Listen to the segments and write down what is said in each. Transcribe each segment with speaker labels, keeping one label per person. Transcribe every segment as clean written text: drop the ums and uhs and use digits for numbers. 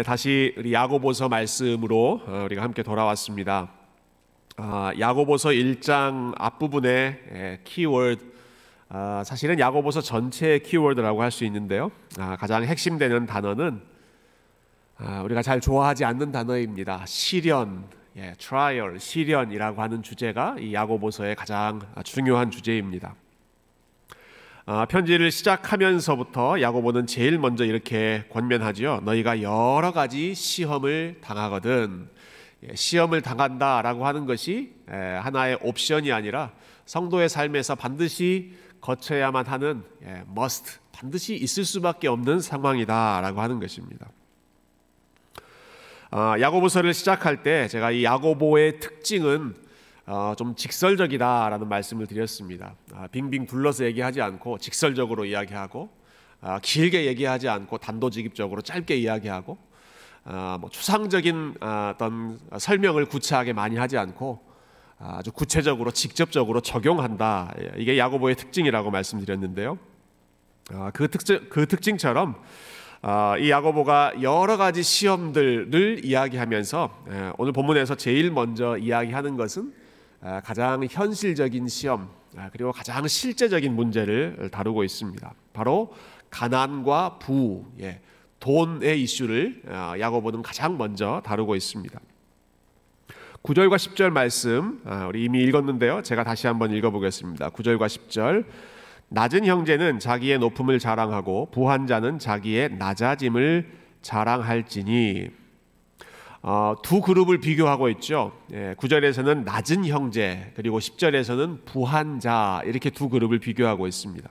Speaker 1: 다시 우리 야고보서 말씀으로 우리가 함께 돌아왔습니다. 야고보서 1장 앞부분의 키워드, 사실은 야고보서 전체의 키워드라고 할 수 있는데요. 가장 핵심되는 단어는 우리가 잘 좋아하지 않는 단어입니다. 시련, trial, 시련이라고 하는 주제가 이 야고보서의 가장 중요한 주제입니다. 편지를 시작하면서부터 야고보는 제일 먼저 이렇게 권면하지요. 너희가 여러 가지 시험을 당하거든. 시험을 당한다라고 하는 것이 하나의 옵션이 아니라 성도의 삶에서 반드시 거쳐야만 하는 must, 반드시 있을 수밖에 없는 상황이다라고 하는 것입니다. 야고보서를 시작할 때 제가 이 야고보의 특징은 좀 직설적이다라는 말씀을 드렸습니다. 빙빙 둘러서 얘기하지 않고 직설적으로 이야기하고, 길게 얘기하지 않고 단도직입적으로 짧게 이야기하고, 추상적인 어떤 설명을 구체하게 많이 하지 않고 아주 구체적으로 직접적으로 적용한다. 이게 야고보의 특징이라고 말씀드렸는데요. 그 특징처럼 이 야고보가 여러 가지 시험들을 이야기하면서 오늘 본문에서 제일 먼저 이야기하는 것은 가장 현실적인 시험, 그리고 가장 실제적인 문제를 다루고 있습니다. 바로 가난과 부, 돈의 이슈를 야고보는 가장 먼저 다루고 있습니다. 9절과 10절 말씀 우리 이미 읽었는데요. 제가 다시 한번 읽어보겠습니다. 9절과 10절. 낮은 형제는 자기의 높음을 자랑하고 부한 자는 자기의 낮아짐을 자랑할지니. 두 그룹을 비교하고 있죠. 9절에서는 낮은 형제, 그리고 10절에서는 부한 자, 이렇게 두 그룹을 비교하고 있습니다.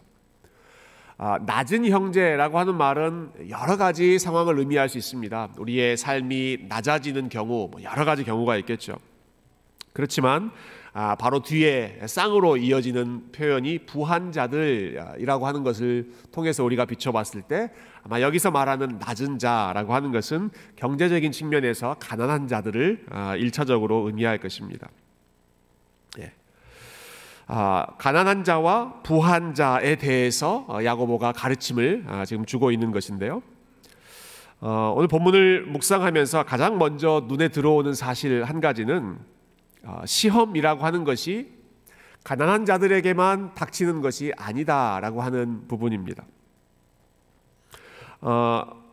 Speaker 1: 낮은 형제라고 하는 말은 여러 가지 상황을 의미할 수 있습니다. 우리의 삶이 낮아지는 경우, 여러 가지 경우가 있겠죠. 그렇지만 바로 뒤에 쌍으로 이어지는 표현이 부한 자들이라고 하는 것을 통해서 우리가 비춰봤을 때 아마 여기서 말하는 낮은 자라고 하는 것은 경제적인 측면에서 가난한 자들을 1차적으로 의미할 것입니다. 가난한 자와 부한 자에 대해서 야고보가 가르침을 지금 주고 있는 것인데요. 오늘 본문을 묵상하면서 가장 먼저 눈에 들어오는 사실 한 가지는 시험이라고 하는 것이 가난한 자들에게만 닥치는 것이 아니다라고 하는 부분입니다.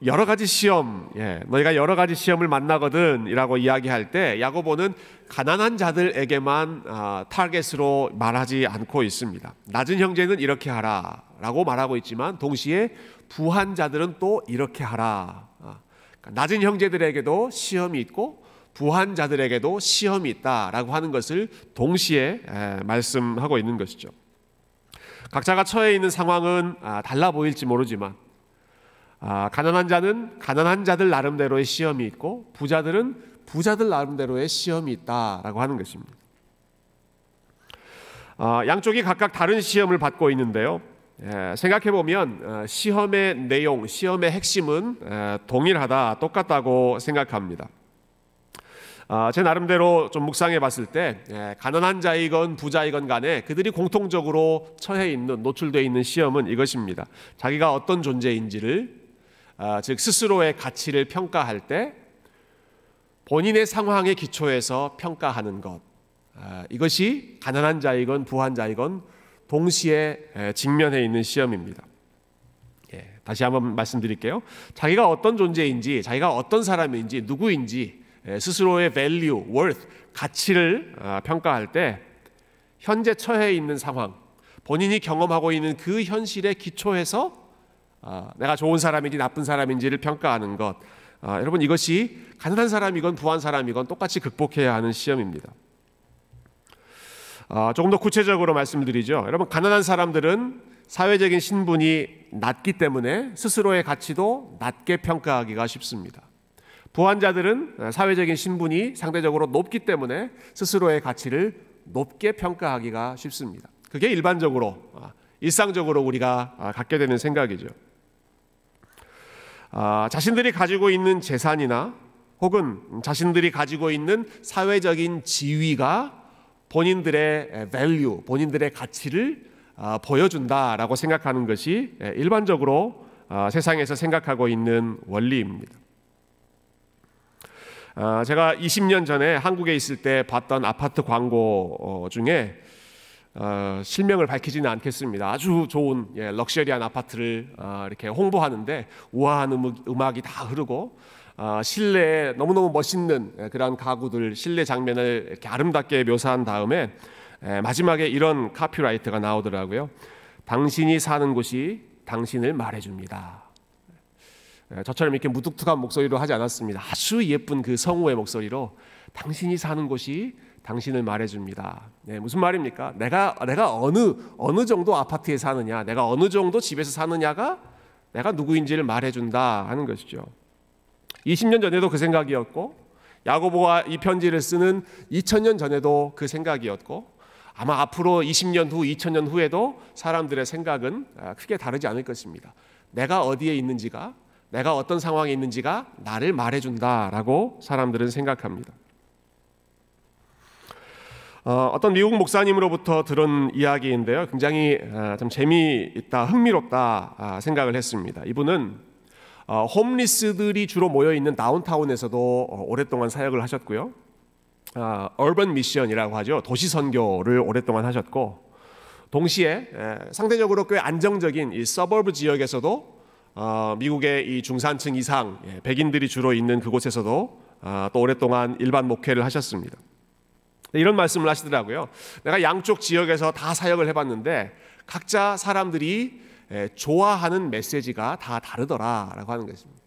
Speaker 1: 여러 가지 시험, 너희가 여러 가지 시험을 만나거든 이라고 이야기할 때 야고보는 가난한 자들에게만 타겟으로 말하지 않고 있습니다. 낮은 형제는 이렇게 하라 라고 말하고 있지만 동시에 부한 자들은 또 이렇게 하라. 낮은 형제들에게도 시험이 있고 부한 자들에게도 시험이 있다라고 하는 것을 동시에 말씀하고 있는 것이죠. 각자가 처해 있는 상황은 달라 보일지 모르지만 가난한 자는 가난한 자들 나름대로의 시험이 있고 부자들은 부자들 나름대로의 시험이 있다라고 하는 것입니다. 양쪽이 각각 다른 시험을 받고 있는데요. 생각해보면 시험의 내용, 시험의 핵심은 동일하다, 똑같다고 생각합니다. 제 나름대로 좀 묵상해 봤을 때 가난한 자이건 부자이건 간에 그들이 공통적으로 처해 있는, 노출되어 있는 시험은 이것입니다. 자기가 어떤 존재인지를, 즉 스스로의 가치를 평가할 때 본인의 상황에 기초해서 평가하는 것, 이것이 가난한 자이건 부한 자이건 동시에 직면해 있는 시험입니다. 다시 한번 말씀드릴게요. 자기가 어떤 존재인지, 자기가 어떤 사람인지, 누구인지 스스로의 value, worth, 가치를 평가할 때 현재 처해 있는 상황, 본인이 경험하고 있는 그 현실에 기초해서 내가 좋은 사람인지 나쁜 사람인지를 평가하는 것, 여러분 이것이 가난한 사람이건 부한 사람이건 똑같이 극복해야 하는 시험입니다. 조금 더 구체적으로 말씀드리죠. 여러분, 가난한 사람들은 사회적인 신분이 낮기 때문에 스스로의 가치도 낮게 평가하기가 쉽습니다. 부한 자들은 사회적인 신분이 상대적으로 높기 때문에 스스로의 가치를 높게 평가하기가 쉽습니다. 그게 일반적으로, 일상적으로 우리가 갖게 되는 생각이죠. 자신들이 가지고 있는 재산이나 혹은 자신들이 가지고 있는 사회적인 지위가 본인들의 value, 본인들의 가치를 보여준다라고 생각하는 것이 일반적으로 세상에서 생각하고 있는 원리입니다. 제가 20년 전에 한국에 있을 때 봤던 아파트 광고 중에 실명을 밝히지는 않겠습니다. 아주 좋은 럭셔리한 아파트를 이렇게 홍보하는데 우아한 음악이 다 흐르고 실내에 너무너무 멋있는 그런 가구들, 실내 장면을 이렇게 아름답게 묘사한 다음에 마지막에 이런 카피라이트가 나오더라고요. 당신이 사는 곳이 당신을 말해줍니다. 저처럼 이렇게 무뚝뚝한 목소리로 하지 않았습니다. 아주 예쁜 그 성우의 목소리로 당신이 사는 곳이 당신을 말해줍니다. 무슨 말입니까? 내가 어느 정도 아파트에 사느냐, 내가 어느 정도 집에서 사느냐가 내가 누구인지를 말해준다 하는 것이죠. 20년 전에도 그 생각이었고, 야고보가 이 편지를 쓰는 2000년 전에도 그 생각이었고, 아마 앞으로 20년 후, 2000년 후에도 사람들의 생각은 크게 다르지 않을 것입니다. 내가 어디에 있는지가, 내가 어떤 상황에 있는지가 나를 말해준다라고 사람들은 생각합니다. 어떤 미국 목사님으로부터 들은 이야기인데요, 굉장히 좀 재미있다, 흥미롭다 생각을 했습니다. 이분은 홈리스들이 주로 모여있는 다운타운에서도 오랫동안 사역을 하셨고요, 얼번 미션이라고 하죠, 도시 선교를 오랫동안 하셨고, 동시에 상대적으로 꽤 안정적인 이 서버브 지역에서도 미국의 이 중산층 이상 백인들이 주로 있는 그곳에서도 또 오랫동안 일반 목회를 하셨습니다. 이런 말씀을 하시더라고요. 내가 양쪽 지역에서 다 사역을 해봤는데 각자 사람들이 좋아하는 메시지가 다 다르더라라고 하는 것입니다.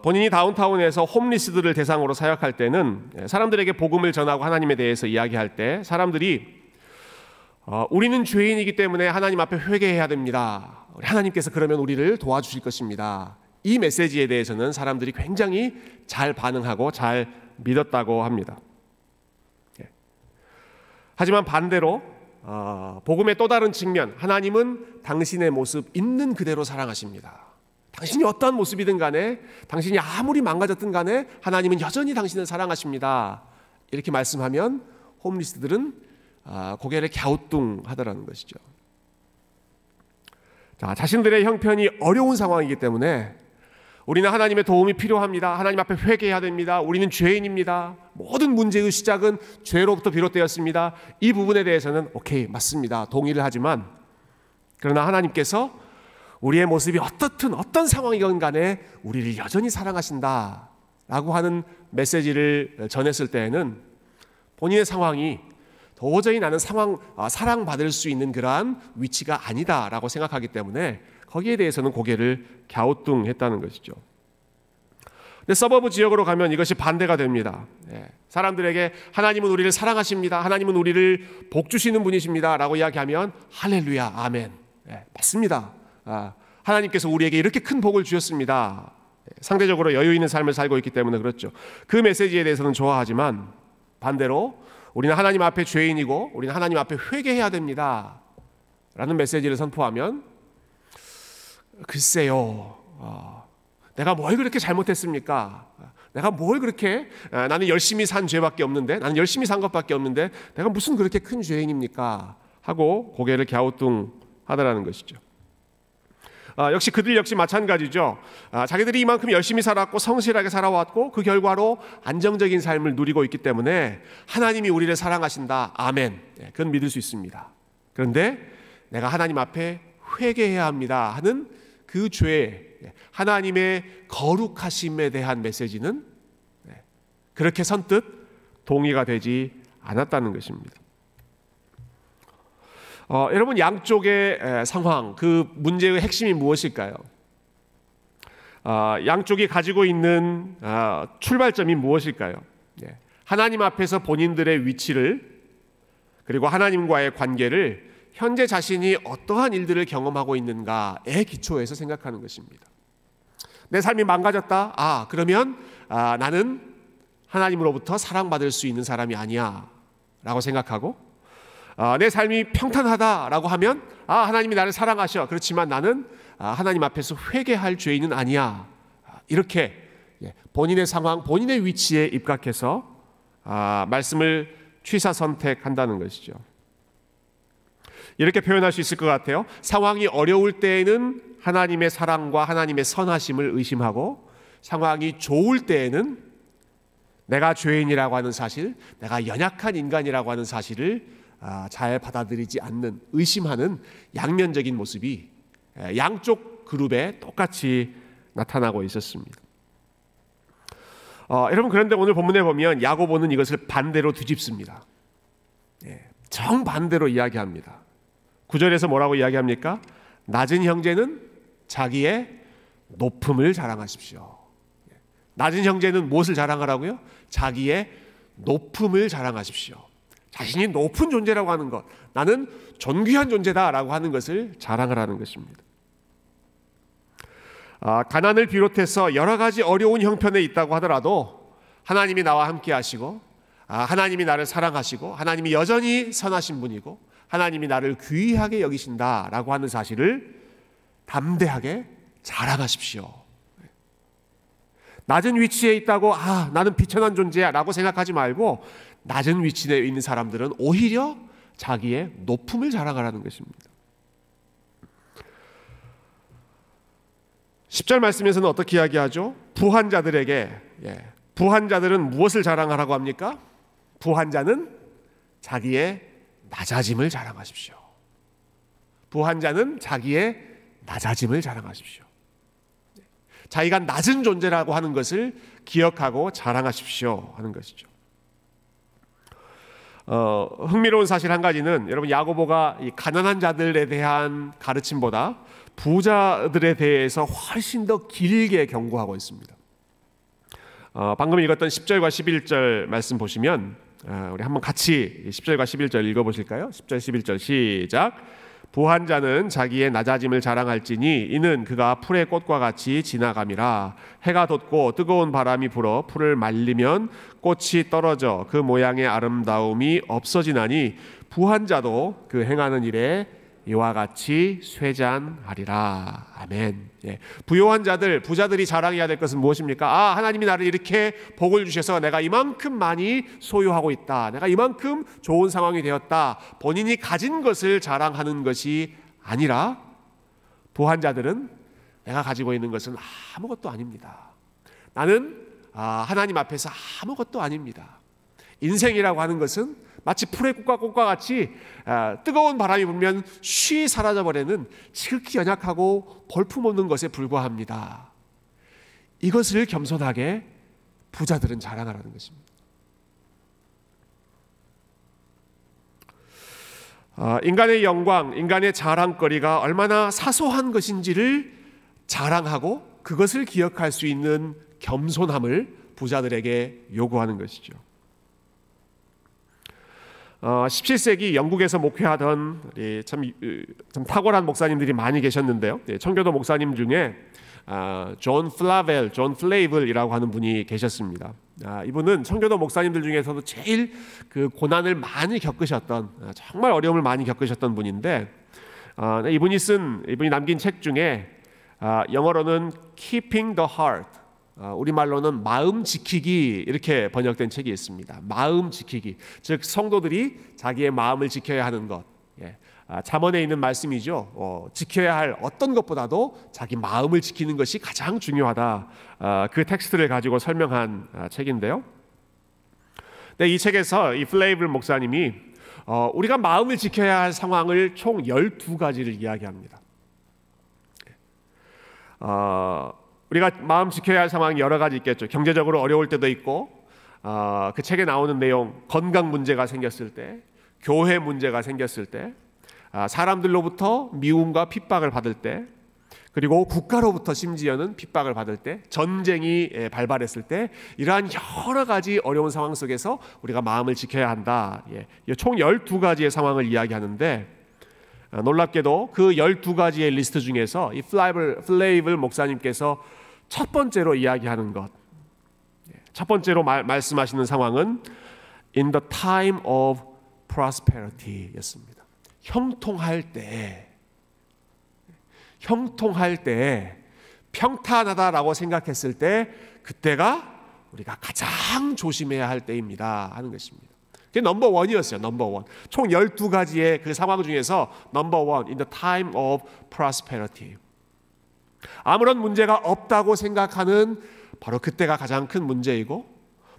Speaker 1: 본인이 다운타운에서 홈리스들을 대상으로 사역할 때는 사람들에게 복음을 전하고 하나님에 대해서 이야기할 때 사람들이 우리는 죄인이기 때문에 하나님 앞에 회개해야 됩니다. 하나님께서 그러면 우리를 도와주실 것입니다. 이 메시지에 대해서는 사람들이 굉장히 잘 반응하고 잘 믿었다고 합니다. 하지만 반대로 복음의 또 다른 측면, 하나님은 당신의 모습 있는 그대로 사랑하십니다. 당신이 어떠한 모습이든 간에, 당신이 아무리 망가졌든 간에 하나님은 여전히 당신을 사랑하십니다. 이렇게 말씀하면 홈리스들은 고개를 갸우뚱하더라는 것이죠. 자신들의 형편이 어려운 상황이기 때문에 우리는 하나님의 도움이 필요합니다. 하나님 앞에 회개해야 됩니다. 우리는 죄인입니다. 모든 문제의 시작은 죄로부터 비롯되었습니다. 이 부분에 대해서는 오케이, 맞습니다. 동의를 하지만, 그러나 하나님께서 우리의 모습이 어떻든 어떤 상황이건 간에 우리를 여전히 사랑하신다 라고 하는 메시지를 전했을 때에는 본인의 상황이 도저히 나는 사랑받을 수 있는 그러한 위치가 아니다라고 생각하기 때문에 거기에 대해서는 고개를 갸우뚱했다는 것이죠. 근데 서버브 지역으로 가면 이것이 반대가 됩니다. 사람들에게 하나님은 우리를 사랑하십니다, 하나님은 우리를 복 주시는 분이십니다 라고 이야기하면 할렐루야, 아멘, 맞습니다. 하나님께서 우리에게 이렇게 큰 복을 주셨습니다. 상대적으로 여유 있는 삶을 살고 있기 때문에 그렇죠. 그 메시지에 대해서는 좋아하지만 반대로 우리는 하나님 앞에 죄인이고 우리는 하나님 앞에 회개해야 됩니다 라는 메시지를 선포하면 글쎄요, 내가 뭘 그렇게 잘못했습니까? 내가 뭘 그렇게, 나는 열심히 산 죄밖에 없는데, 나는 열심히 산 것밖에 없는데 내가 무슨 그렇게 큰 죄인입니까? 하고 고개를 갸우뚱하더라는 것이죠. 역시 그들 역시 마찬가지죠. 자기들이 이만큼 열심히 살았고 성실하게 살아왔고 그 결과로 안정적인 삶을 누리고 있기 때문에 하나님이 우리를 사랑하신다, 아멘, 그건 믿을 수 있습니다. 그런데 내가 하나님 앞에 회개해야 합니다 하는 그 죄, 하나님의 거룩하심에 대한 메시지는 그렇게 선뜻 동의가 되지 않았다는 것입니다. 여러분, 양쪽의 상황, 그 문제의 핵심이 무엇일까요? 양쪽이 가지고 있는 출발점이 무엇일까요? 하나님 앞에서 본인들의 위치를, 그리고 하나님과의 관계를 현재 자신이 어떠한 일들을 경험하고 있는가에 기초해서 생각하는 것입니다. 내 삶이 망가졌다? 그러면 나는 하나님으로부터 사랑받을 수 있는 사람이 아니야 라고 생각하고, 내 삶이 평탄하다라고 하면 하나님이 나를 사랑하셔, 그렇지만 나는 하나님 앞에서 회개할 죄인은 아니야, 이렇게 본인의 상황, 본인의 위치에 입각해서 말씀을 취사 선택한다는 것이죠. 이렇게 표현할 수 있을 것 같아요. 상황이 어려울 때에는 하나님의 사랑과 하나님의 선하심을 의심하고, 상황이 좋을 때에는 내가 죄인이라고 하는 사실, 내가 연약한 인간이라고 하는 사실을 잘 받아들이지 않는, 의심하는 양면적인 모습이 양쪽 그룹에 똑같이 나타나고 있었습니다. 여러분, 그런데 오늘 본문에 보면 야고보는 이것을 반대로 뒤집습니다. 정반대로 이야기합니다. 9절에서 뭐라고 이야기합니까? 낮은 형제는 자기의 높음을 자랑하십시오. 낮은 형제는 무엇을 자랑하라고요? 자기의 높음을 자랑하십시오. 자신이 높은 존재라고 하는 것, 나는 존귀한 존재다라고 하는 것을 자랑하라는 것입니다. 가난을 비롯해서 여러 가지 어려운 형편에 있다고 하더라도 하나님이 나와 함께 하시고, 하나님이 나를 사랑하시고, 하나님이 여전히 선하신 분이고, 하나님이 나를 귀하게 여기신다라고 하는 사실을 담대하게 자랑하십시오. 낮은 위치에 있다고 나는 비천한 존재야 라고 생각하지 말고, 낮은 위치에 있는 사람들은 오히려 자기의 높음을 자랑하라는 것입니다. 10절 말씀에서는 어떻게 이야기하죠? 부한 자들에게, 부한 자들은 무엇을 자랑하라고 합니까? 부한 자는 자기의 낮아짐을 자랑하십시오. 부한 자는 자기의 낮아짐을 자랑하십시오. 자기가 낮은 존재라고 하는 것을 기억하고 자랑하십시오 하는 것이죠. 흥미로운 사실 한 가지는, 여러분, 야고보가 이 가난한 자들에 대한 가르침보다 부자들에 대해서 훨씬 더 길게 경고하고 있습니다. 방금 읽었던 10절과 11절 말씀 보시면, 우리 한번 같이 10절과 11절 읽어보실까요? 10절 11절 시작. 부한 자는 자기의 낮아짐을 자랑할지니 이는 그가 풀의 꽃과 같이 지나감이라. 해가 돋고 뜨거운 바람이 불어 풀을 말리면 꽃이 떨어져 그 모양의 아름다움이 없어지나니 부한 자도 그 행하는 일에 이와 같이 쇠잔하리라. 아멘. 부요한 자들, 부자들이 자랑해야 될 것은 무엇입니까? 하나님이 나를 이렇게 복을 주셔서 내가 이만큼 많이 소유하고 있다, 내가 이만큼 좋은 상황이 되었다, 본인이 가진 것을 자랑하는 것이 아니라, 부한 자들은 내가 가지고 있는 것은 아무것도 아닙니다. 나는 하나님 앞에서 아무것도 아닙니다. 인생이라고 하는 것은 마치 풀의 꽃과 같이 뜨거운 바람이 불면 쉬 사라져버리는 지극히 연약하고 볼품없는 것에 불과합니다. 이것을 겸손하게 부자들은 자랑하라는 것입니다. 인간의 영광, 인간의 자랑거리가 얼마나 사소한 것인지를 자랑하고 그것을 기억할 수 있는 겸손함을 부자들에게 요구하는 것이죠. 17세기 영국에서 목회하던 참 탁월한 목사님들이 많이 계셨는데요. 청교도 목사님 중에 존 플레이블이라고 하는 분이 계셨습니다. 이분은 청교도 목사님들 중에서도 제일 그 고난을 많이 겪으셨던, 정말 어려움을 많이 겪으셨던 분인데, 이분이 남긴 책 중에 영어로는 Keeping the Heart, 우리말로는 마음 지키기, 이렇게 번역된 책이 있습니다. 마음 지키기, 즉 성도들이 자기의 마음을 지켜야 하는 것. 잠언에 있는 말씀이죠. 지켜야 할 어떤 것보다도 자기 마음을 지키는 것이 가장 중요하다. 그 텍스트를 가지고 설명한 책인데요. 이 책에서 이 플레이블 목사님이 우리가 마음을 지켜야 할 상황을 총 12가지를 이야기합니다. 우리가 마음 지켜야 할 상황이 여러 가지 있겠죠. 경제적으로 어려울 때도 있고, 그 책에 나오는 내용, 건강 문제가 생겼을 때, 교회 문제가 생겼을 때, 사람들로부터 미움과 핍박을 받을 때, 그리고 국가로부터 심지어는 핍박을 받을 때, 전쟁이 발발했을 때, 이러한 여러 가지 어려운 상황 속에서 우리가 마음을 지켜야 한다. 총 12가지의 상황을 이야기하는데, 놀랍게도 그 12가지의 리스트 중에서 이 플레이블 목사님께서 첫 번째로 이야기하는 것, 첫 번째로 말씀하시는 상황은 in the time of prosperity 였습니다. 형통할 때, 평탄하다라고 생각했을 때, 그때가 우리가 가장 조심해야 할 때입니다 하는 것입니다. 그게 넘버 원이었어요. 넘버 원. 총 12가지의 그 상황 중에서 넘버 원, in the time of prosperity. 아무런 문제가 없다고 생각하는 바로 그때가 가장 큰 문제이고,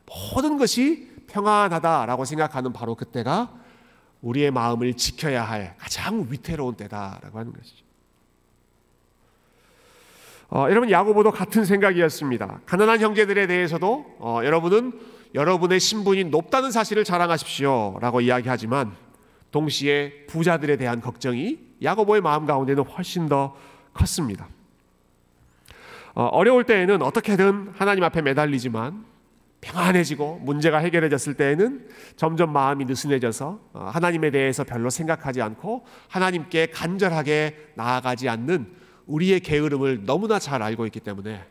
Speaker 1: 모든 것이 평안하다라고 생각하는 바로 그때가 우리의 마음을 지켜야 할 가장 위태로운 때다라고 하는 것이죠. 여러분, 야고보도 같은 생각이었습니다. 가난한 형제들에 대해서도 여러분은 여러분의 신분이 높다는 사실을 자랑하십시오 라고 이야기하지만, 동시에 부자들에 대한 걱정이 야고보의 마음 가운데는 훨씬 더 컸습니다. 어려울 때에는 어떻게든 하나님 앞에 매달리지만, 평안해지고 문제가 해결해졌을 때에는 점점 마음이 느슨해져서 하나님에 대해서 별로 생각하지 않고 하나님께 간절하게 나아가지 않는 우리의 게으름을 너무나 잘 알고 있기 때문에,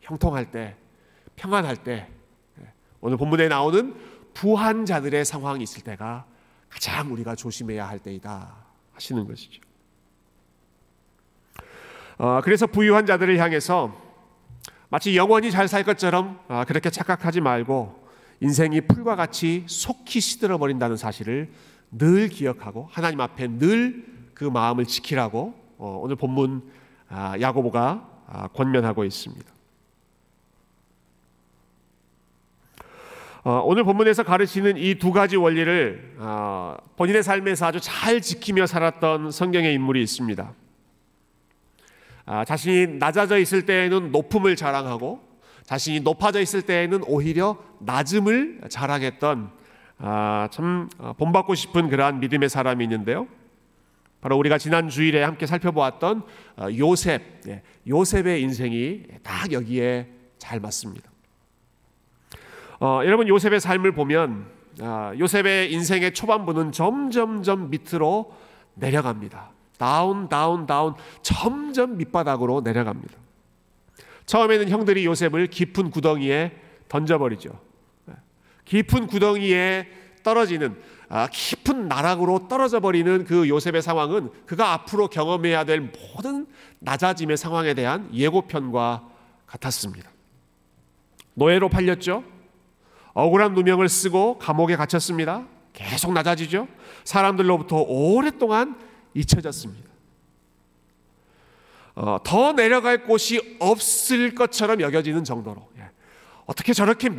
Speaker 1: 형통할 때, 평안할 때, 오늘 본문에 나오는 부한 자들의 상황이 있을 때가 가장 우리가 조심해야 할 때이다 하시는 것이죠. 그래서 부유한 자들을 향해서 마치 영원히 잘 살 것처럼 그렇게 착각하지 말고, 인생이 풀과 같이 속히 시들어버린다는 사실을 늘 기억하고 하나님 앞에 늘 그 마음을 지키라고 오늘 본문 야고보가 권면하고 있습니다. 오늘 본문에서 가르치는 이 두 가지 원리를 본인의 삶에서 아주 잘 지키며 살았던 성경의 인물이 있습니다. 자신이 낮아져 있을 때에는 높음을 자랑하고, 자신이 높아져 있을 때에는 오히려 낮음을 자랑했던 참 본받고 싶은 그러한 믿음의 사람이 있는데요, 바로 우리가 지난 주일에 함께 살펴보았던 요셉의 인생이 딱 여기에 잘 맞습니다. 여러분, 요셉의 삶을 보면 요셉의 인생의 초반부는 점점점 밑으로 내려갑니다. 다운 점점 밑바닥으로 내려갑니다. 처음에는 형들이 요셉을 깊은 구덩이에 던져버리죠. 깊은 구덩이에 떨어지는, 깊은 나락으로 떨어져 버리는 그 요셉의 상황은 그가 앞으로 경험해야 될 모든 낮아짐의 상황에 대한 예고편과 같았습니다. 노예로 팔렸죠. 억울한 누명을 쓰고 감옥에 갇혔습니다. 계속 낮아지죠. 사람들로부터 오랫동안 잊혀졌습니다. 더 내려갈 곳이 없을 것처럼 여겨지는 정도로, 어떻게 저렇게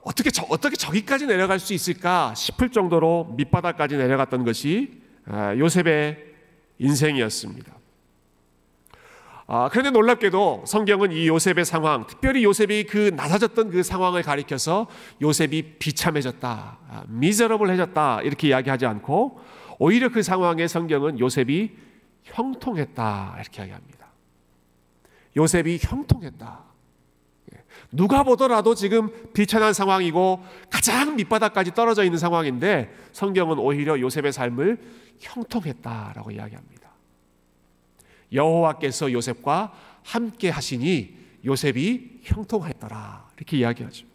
Speaker 1: 어떻게 저기까지 내려갈 수 있을까 싶을 정도로 밑바닥까지 내려갔던 것이 요셉의 인생이었습니다. 그런데 놀랍게도 성경은 이 요셉의 상황, 특별히 요셉이 그 낮아졌던 그 상황을 가리켜서 요셉이 비참해졌다, 미저러블해졌다 이렇게 이야기하지 않고, 오히려 그 상황에 성경은 요셉이 형통했다 이렇게 이야기합니다. 요셉이 형통했다. 누가 보더라도 지금 비천한 상황이고 가장 밑바닥까지 떨어져 있는 상황인데, 성경은 오히려 요셉의 삶을 형통했다라고 이야기합니다. 여호와께서 요셉과 함께 하시니 요셉이 형통했더라 이렇게 이야기하죠.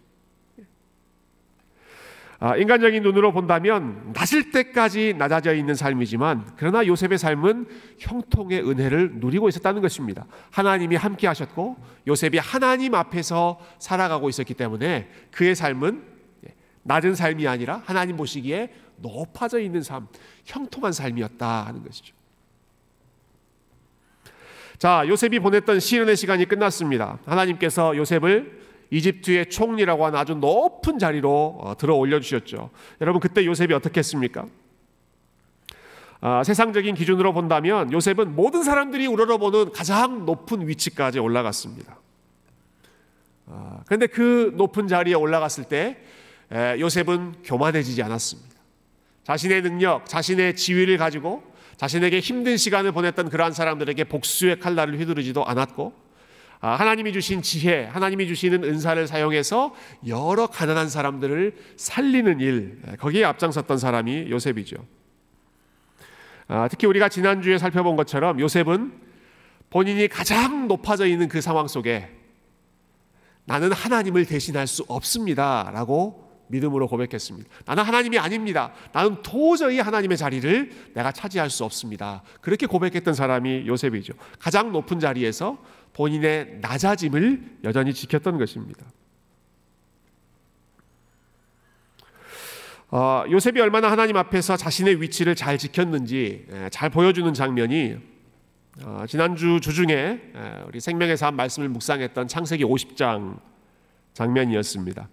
Speaker 1: 인간적인 눈으로 본다면 낮을 때까지 낮아져 있는 삶이지만, 그러나 요셉의 삶은 형통의 은혜를 누리고 있었다는 것입니다. 하나님이 함께 하셨고 요셉이 하나님 앞에서 살아가고 있었기 때문에 그의 삶은 낮은 삶이 아니라 하나님 보시기에 높아져 있는 삶, 형통한 삶이었다 하는 것이죠. 자, 요셉이 보냈던 시련의 시간이 끝났습니다. 하나님께서 요셉을 이집트의 총리라고 하는 아주 높은 자리로 들어 올려주셨죠. 여러분, 그때 요셉이 어떻게 했습니까? 세상적인 기준으로 본다면 요셉은 모든 사람들이 우러러보는 가장 높은 위치까지 올라갔습니다. 그런데 그 높은 자리에 올라갔을 때 요셉은 교만해지지 않았습니다. 자신의 능력, 자신의 지위를 가지고 자신에게 힘든 시간을 보냈던 그러한 사람들에게 복수의 칼날을 휘두르지도 않았고, 하나님이 주신 지혜, 하나님이 주시는 은사를 사용해서 여러 가난한 사람들을 살리는 일, 거기에 앞장섰던 사람이 요셉이죠. 특히 우리가 지난주에 살펴본 것처럼 요셉은 본인이 가장 높아져 있는 그 상황 속에 나는 하나님을 대신할 수 없습니다 라고 믿음으로 고백했습니다. 나는 하나님이 아닙니다. 나는 도저히 하나님의 자리를 내가 차지할 수 없습니다. 그렇게 고백했던 사람이 요셉이죠. 가장 높은 자리에서 본인의 낮아짐을 여전히 지켰던 것입니다. 요셉이 얼마나 하나님 앞에서 자신의 위치를 잘 지켰는지 잘 보여주는 장면이 지난주 주중에 우리 생명의 삶 말씀을 묵상했던 창세기 50장 장면이었습니다.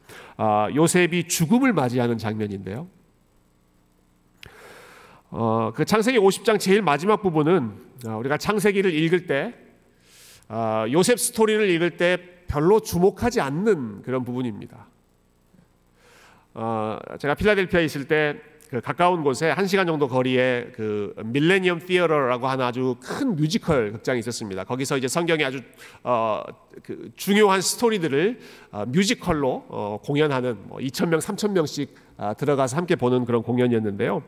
Speaker 1: 요셉이 죽음을 맞이하는 장면인데요. 그 창세기 50장 제일 마지막 부분은 우리가 창세기를 읽을 때 요셉 스토리를 읽을 때 별로 주목하지 않는 그런 부분입니다. 제가 필라델피아에 있을 때 그 가까운 곳에 1시간 정도 거리에 그 밀레니엄 티어터라고 하는 아주 큰 뮤지컬 극장이 있었습니다. 거기서 이제 성경의 아주 그 중요한 스토리들을 뮤지컬로 공연하는 2,000명, 3,000명씩 들어가서 함께 보는 그런 공연이었는데요.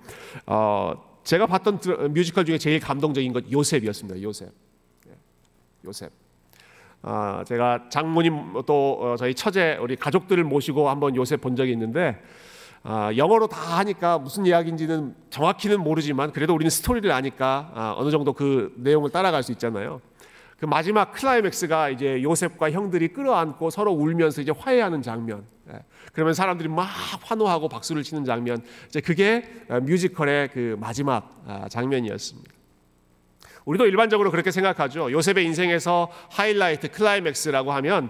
Speaker 1: 제가 봤던 뮤지컬 중에 제일 감동적인 건 요셉이었습니다. 요셉. 제가 장모님 또 저희 처제 우리 가족들을 모시고 한번 요셉 본 적이 있는데 영어로 다 하니까 무슨 이야기인지는 정확히는 모르지만 그래도 우리는 스토리를 아니까 어느 정도 그 내용을 따라갈 수 있잖아요. 그 마지막 클라이맥스가 이제 요셉과 형들이 끌어안고 서로 울면서 이제 화해하는 장면. 그러면 사람들이 막 환호하고 박수를 치는 장면. 이제 그게 뮤지컬의 그 마지막 장면이었습니다. 우리도 일반적으로 그렇게 생각하죠. 요셉의 인생에서 하이라이트, 클라이맥스라고 하면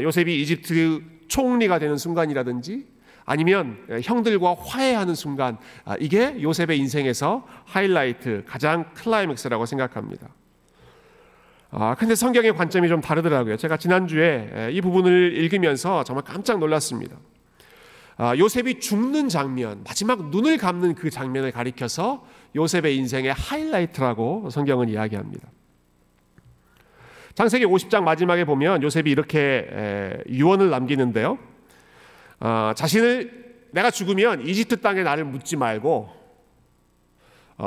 Speaker 1: 요셉이 이집트 총리가 되는 순간이라든지 아니면 형들과 화해하는 순간, 이게 요셉의 인생에서 하이라이트, 가장 클라이맥스라고 생각합니다. 근데 성경의 관점이 좀 다르더라고요. 제가 지난주에 이 부분을 읽으면서 정말 깜짝 놀랐습니다. 요셉이 죽는 장면, 마지막 눈을 감는 그 장면을 가리켜서 요셉의 인생의 하이라이트라고 성경은 이야기합니다. 창세기 50장 마지막에 보면 요셉이 이렇게 유언을 남기는데요. 자신을 내가 죽으면 이집트 땅에 나를 묻지 말고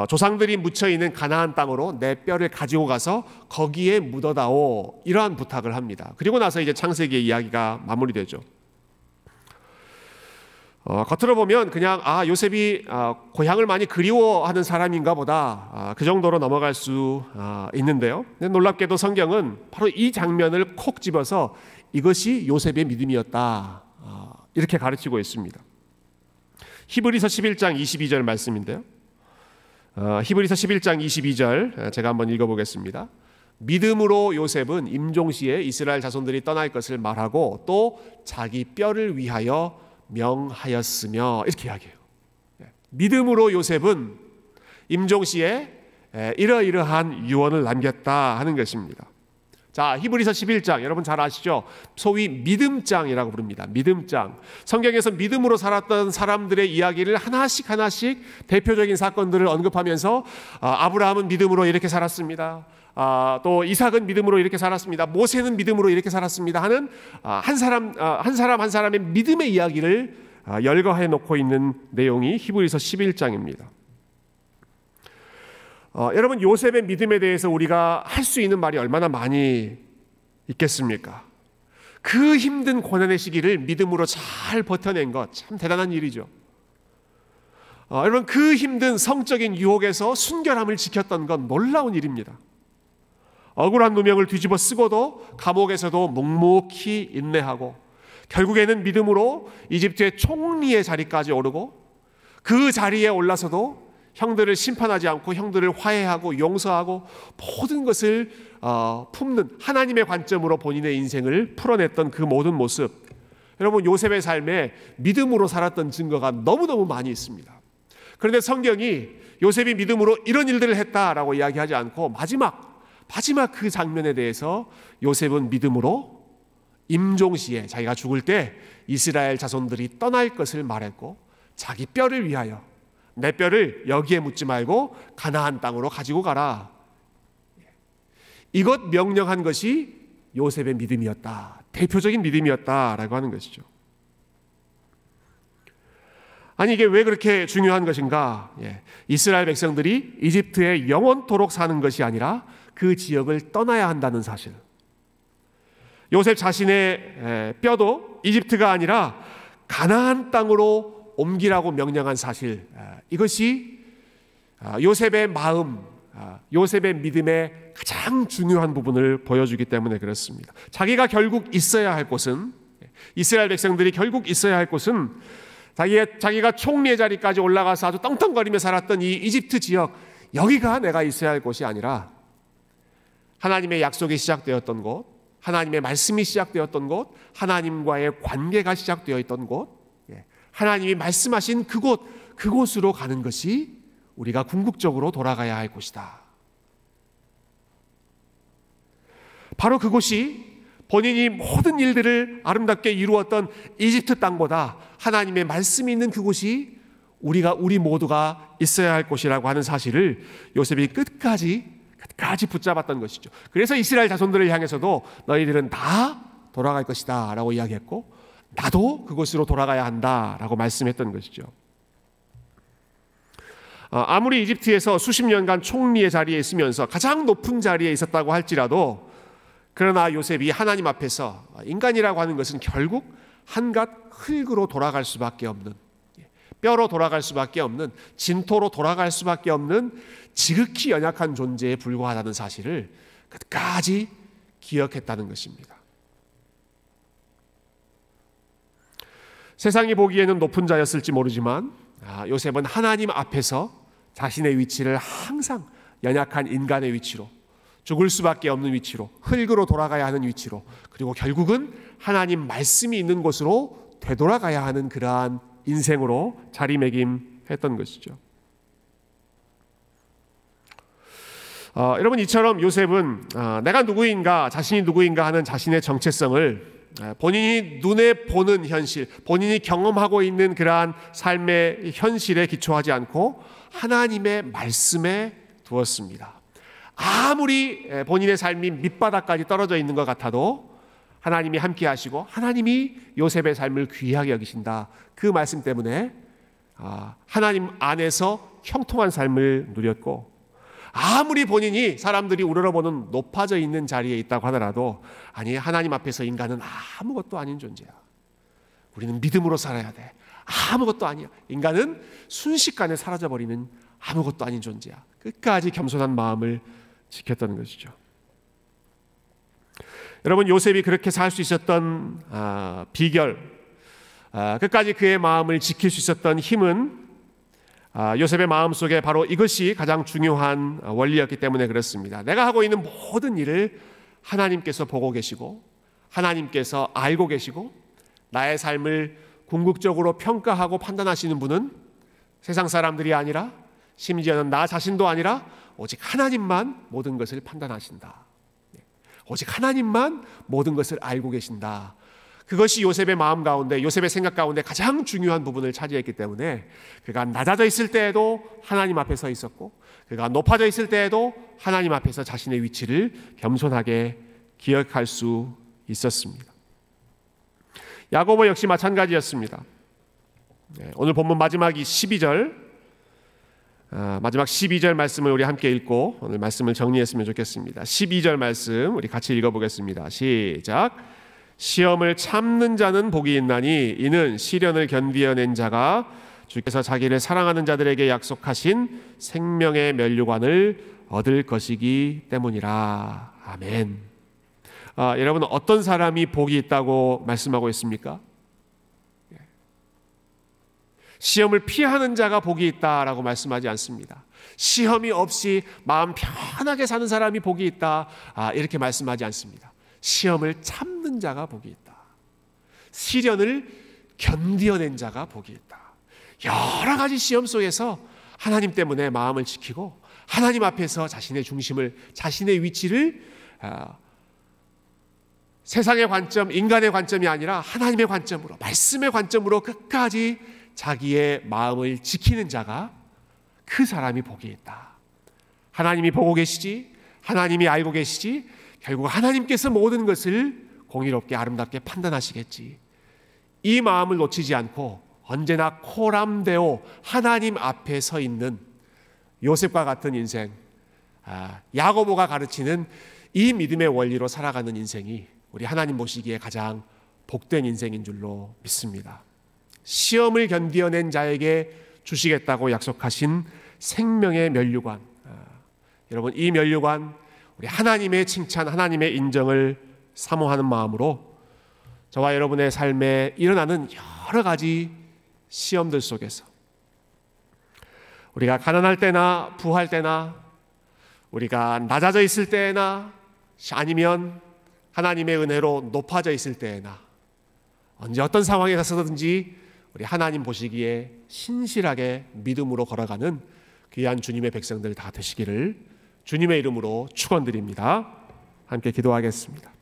Speaker 1: 조상들이 묻혀있는 가나안 땅으로 내 뼈를 가지고 가서 거기에 묻어다오, 이러한 부탁을 합니다. 그리고 나서 이제 창세기의 이야기가 마무리되죠. 겉으로 보면 그냥 요셉이 고향을 많이 그리워하는 사람인가 보다, 그 정도로 넘어갈 수 있는데요. 놀랍게도 성경은 바로 이 장면을 콕 집어서 이것이 요셉의 믿음이었다, 이렇게 가르치고 있습니다. 히브리서 11장 22절 말씀인데요. 히브리서 11장 22절 제가 한번 읽어보겠습니다. 믿음으로 요셉은 임종시에 이스라엘 자손들이 떠날 것을 말하고 또 자기 뼈를 위하여 명하였으며, 이렇게 이야기해요. 믿음으로 요셉은 임종시에 이러이러한 유언을 남겼다 하는 것입니다. 자, 히브리서 11장 여러분 잘 아시죠? 소위 믿음장이라고 부릅니다. 믿음장. 성경에서 믿음으로 살았던 사람들의 이야기를 하나씩 대표적인 사건들을 언급하면서 아브라함은 믿음으로 이렇게 살았습니다. 또 이삭은 믿음으로 이렇게 살았습니다. 모세는 믿음으로 이렇게 살았습니다 하는 한 사람의 믿음의 이야기를 열거해 놓고 있는 내용이 히브리서 11장입니다. 여러분, 요셉의 믿음에 대해서 우리가 할 수 있는 말이 얼마나 많이 있겠습니까? 그 힘든 고난의 시기를 믿음으로 잘 버텨낸 것, 참 대단한 일이죠. 여러분, 그 힘든 성적인 유혹에서 순결함을 지켰던 건 놀라운 일입니다. 억울한 누명을 뒤집어 쓰고도 감옥에서도 묵묵히 인내하고 결국에는 믿음으로 이집트의 총리의 자리까지 오르고 그 자리에 올라서도 형들을 심판하지 않고 형들을 화해하고 용서하고 모든 것을 품는 하나님의 관점으로 본인의 인생을 풀어냈던 그 모든 모습, 여러분, 요셉의 삶에 믿음으로 살았던 증거가 너무너무 많이 있습니다. 그런데 성경이 요셉이 믿음으로 이런 일들을 했다라고 이야기하지 않고 마지막 그 장면에 대해서 요셉은 믿음으로 임종시에 자기가 죽을 때 이스라엘 자손들이 떠날 것을 말했고 자기 뼈를 위하여 내 뼈를 여기에 묻지 말고 가나안 땅으로 가지고 가라, 이것 명령한 것이 요셉의 믿음이었다, 대표적인 믿음이었다라고 하는 것이죠. 아니, 이게 왜 그렇게 중요한 것인가? 이스라엘 백성들이 이집트에 영원토록 사는 것이 아니라 그 지역을 떠나야 한다는 사실, 요셉 자신의 뼈도 이집트가 아니라 가나안 땅으로 옮기라고 명령한 사실, 이것이 요셉의 마음, 요셉의 믿음의 가장 중요한 부분을 보여주기 때문에 그렇습니다. 자기가 결국 있어야 할 곳은, 이스라엘 백성들이 결국 있어야 할 곳은 자기가 총리의 자리까지 올라가서 아주 떵떵거리며 살았던 이 이집트 지역, 여기가 내가 있어야 할 곳이 아니라 하나님의 약속이 시작되었던 곳, 하나님의 말씀이 시작되었던 곳, 하나님과의 관계가 시작되어 있던 곳, 하나님이 말씀하신 그곳으로 가는 것이 우리가 궁극적으로 돌아가야 할 곳이다. 바로 그곳이 본인이 모든 일들을 아름답게 이루었던 이집트 땅보다 하나님의 말씀이 있는 그곳이 우리 모두가 있어야 할 곳이라고 하는 사실을 요셉이 끝까지 붙잡았던 것이죠. 그래서 이스라엘 자손들을 향해서도 너희들은 다 돌아갈 것이다 라고 이야기했고, 나도 그곳으로 돌아가야 한다 라고 말씀했던 것이죠. 아무리 이집트에서 수십 년간 총리의 자리에 있으면서 가장 높은 자리에 있었다고 할지라도, 그러나 요셉이 하나님 앞에서 인간이라고 하는 것은 결국 한갓 흙으로 돌아갈 수밖에 없는, 뼈로 돌아갈 수밖에 없는, 진토로 돌아갈 수밖에 없는 지극히 연약한 존재에 불과하다는 사실을 끝까지 기억했다는 것입니다. 세상이 보기에는 높은 자였을지 모르지만 요셉은 하나님 앞에서 자신의 위치를 항상 연약한 인간의 위치로, 죽을 수밖에 없는 위치로, 흙으로 돌아가야 하는 위치로, 그리고 결국은 하나님 말씀이 있는 곳으로 되돌아가야 하는 그러한 인생으로 자리매김했던 것이죠. 여러분, 이처럼 요셉은 내가 누구인가, 자신이 누구인가 하는 자신의 정체성을 본인이 눈에 보는 현실, 본인이 경험하고 있는 그러한 삶의 현실에 기초하지 않고 하나님의 말씀에 두었습니다. 아무리 본인의 삶이 밑바닥까지 떨어져 있는 것 같아도 하나님이 함께 하시고 하나님이 요셉의 삶을 귀하게 여기신다, 그 말씀 때문에 하나님 안에서 형통한 삶을 누렸고, 아무리 본인이 사람들이 우러러보는 높아져 있는 자리에 있다고 하더라도, 아니, 하나님 앞에서 인간은 아무것도 아닌 존재야, 우리는 믿음으로 살아야 돼, 아무것도 아니야, 인간은 순식간에 사라져버리는 아무것도 아닌 존재야, 끝까지 겸손한 마음을 지켰던 것이죠. 여러분, 요셉이 그렇게 살 수 있었던 비결, 끝까지 그의 마음을 지킬 수 있었던 힘은 요셉의 마음속에 바로 이것이 가장 중요한 원리였기 때문에 그렇습니다. 내가 하고 있는 모든 일을 하나님께서 보고 계시고, 하나님께서 알고 계시고, 나의 삶을 궁극적으로 평가하고 판단하시는 분은 세상 사람들이 아니라, 심지어는 나 자신도 아니라 오직 하나님만 모든 것을 판단하신다. 오직 하나님만 모든 것을 알고 계신다. 그것이 요셉의 마음 가운데, 요셉의 생각 가운데 가장 중요한 부분을 차지했기 때문에 그가 낮아져 있을 때에도 하나님 앞에 서 있었고, 그가 높아져 있을 때에도 하나님 앞에서 자신의 위치를 겸손하게 기억할 수 있었습니다. 야고보 역시 마찬가지였습니다. 오늘 본문 마지막 12절 말씀을 우리 함께 읽고 오늘 말씀을 정리했으면 좋겠습니다. 12절 말씀 우리 같이 읽어보겠습니다. 시작. 시험을 참는 자는 복이 있나니 이는 시련을 견디어낸 자가 주께서 자기를 사랑하는 자들에게 약속하신 생명의 면류관을 얻을 것이기 때문이라. 아멘. 여러분, 어떤 사람이 복이 있다고 말씀하고 있습니까? 시험을 피하는 자가 복이 있다라고 말씀하지 않습니다. 시험이 없이 마음 편하게 사는 사람이 복이 있다, 이렇게 말씀하지 않습니다. 시험을 참는 자가 복이 있다. 시련을 견디어낸 자가 복이 있다. 여러 가지 시험 속에서 하나님 때문에 마음을 지키고 하나님 앞에서 자신의 중심을, 자신의 위치를 세상의 관점, 인간의 관점이 아니라 하나님의 관점으로, 말씀의 관점으로 끝까지 자기의 마음을 지키는 자가, 그 사람이 복이 있다. 하나님이 보고 계시지, 하나님이 알고 계시지, 결국 하나님께서 모든 것을 공의롭게 아름답게 판단하시겠지. 이 마음을 놓치지 않고 언제나 코람데오 하나님 앞에 서 있는 요셉과 같은 인생, 야고보가 가르치는 이 믿음의 원리로 살아가는 인생이 우리 하나님 보시기에 가장 복된 인생인 줄로 믿습니다. 시험을 견디어낸 자에게 주시겠다고 약속하신 생명의 면류관, 여러분, 이 면류관, 우리 하나님의 칭찬, 하나님의 인정을 사모하는 마음으로 저와 여러분의 삶에 일어나는 여러 가지 시험들 속에서 우리가 가난할 때나 부할 때나, 우리가 낮아져 있을 때나 아니면 하나님의 은혜로 높아져 있을 때에나 언제 어떤 상황에 가서든지 우리 하나님 보시기에 신실하게 믿음으로 걸어가는 귀한 주님의 백성들 다 되시기를 주님의 이름으로 축원드립니다. 함께 기도하겠습니다.